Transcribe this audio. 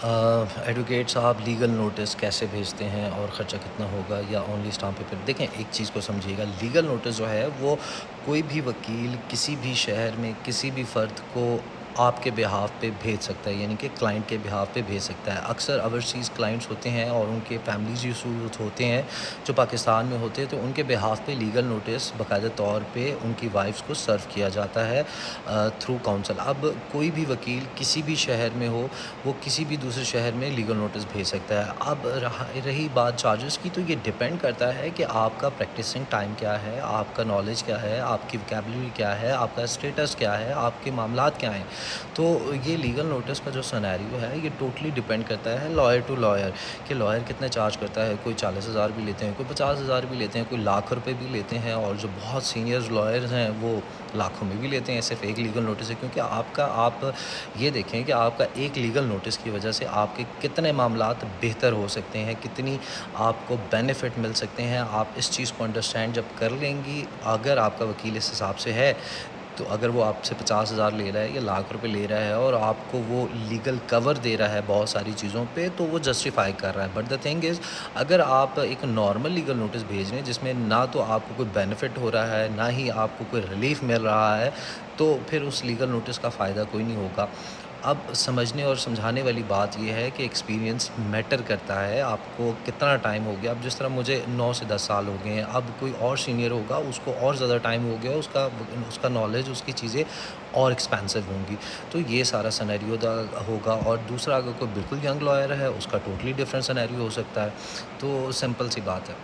Advocate صاحب legal notice کیسے بھیجتے ہیں اور خرچہ کتنا ہوگا یا اونلی اسٹامپ پیپر؟ دیکھیں ایک چیز کو سمجھیے گا، لیگل نوٹس جو ہے وہ کوئی بھی وکیل کسی بھی شہر میں کسی بھی فرد کو آپ کے بہاف پہ بھیج سکتا ہے، یعنی کہ کلائنٹ کے بہاف پہ بھیج سکتا ہے۔ اکثر اوورسیز کلائنٹس ہوتے ہیں اور ان کے فیملیز ایشوز ہوتے ہیں جو پاکستان میں ہوتے ہیں، تو ان کے بہاف پہ لیگل نوٹس باقاعدہ طور پہ ان کی وائفس کو سرو کیا جاتا ہے تھرو کاؤنسل۔ اب کوئی بھی وکیل کسی بھی شہر میں ہو، وہ کسی بھی دوسرے شہر میں لیگل نوٹس بھیج سکتا ہے۔ اب رہی بات چارجز کی، تو یہ ڈیپینڈ کرتا ہے کہ آپ کا پریکٹسنگ ٹائم کیا ہے، آپ کا نالج کیا ہے، آپ کی ویکیبلری کیا ہے، آپ کا اسٹیٹس کیا ہے، آپ کے معاملات کیا ہیں۔ تو یہ لیگل نوٹس کا جو سنیریو ہے یہ ٹوٹلی ڈیپینڈ کرتا ہے لائر ٹو لائر، کہ لائر کتنے چارج کرتا ہے۔ کوئی 40,000 بھی لیتے ہیں، کوئی 50,000 بھی لیتے ہیں، کوئی لاکھ روپے بھی لیتے ہیں، اور جو بہت سینئر لائرز ہیں وہ لاکھوں میں بھی لیتے ہیں صرف ایک لیگل نوٹس ہے۔ کیونکہ آپ یہ دیکھیں کہ آپ کا ایک لیگل نوٹس کی وجہ سے آپ کے کتنے معاملات بہتر ہو سکتے ہیں، کتنی آپ کو بینیفٹ مل سکتے ہیں۔ آپ اس چیز کو انڈرسٹینڈ جب کر لیں گی، اگر آپ کا وکیل اس حساب سے ہے، تو اگر وہ آپ سے 50,000 لے رہا ہے یا لاکھ روپے لے رہا ہے اور آپ کو وہ لیگل کور دے رہا ہے بہت ساری چیزوں پہ، تو وہ جسٹیفائی کر رہا ہے۔ بٹ دا تھنگ از، اگر آپ ایک نارمل لیگل نوٹس بھیج رہے ہیں جس میں نہ تو آپ کو کوئی بینیفٹ ہو رہا ہے، نہ ہی آپ کو کوئی ریلیف مل رہا ہے، تو پھر اس لیگل نوٹس کا فائدہ کوئی نہیں ہوگا۔ اب سمجھنے اور سمجھانے والی بات یہ ہے کہ ایکسپیرینس میٹر کرتا ہے، آپ کو کتنا ٹائم ہو گیا۔ اب جس طرح مجھے 9 سے 10 سال ہو گئے ہیں، اب کوئی اور سینئر ہوگا، اس کو اور زیادہ ٹائم ہو گیا، اس کا نالج، اس کی چیزیں اور ایکسپینسو ہوں گی۔ تو یہ سارا سنیریو ہوگا۔ اور دوسرا، اگر کوئی بالکل ینگ لائر ہے، اس کا ٹوٹلی ڈفرینٹ سنیریو ہو سکتا ہے۔ تو سمپل سی بات ہے۔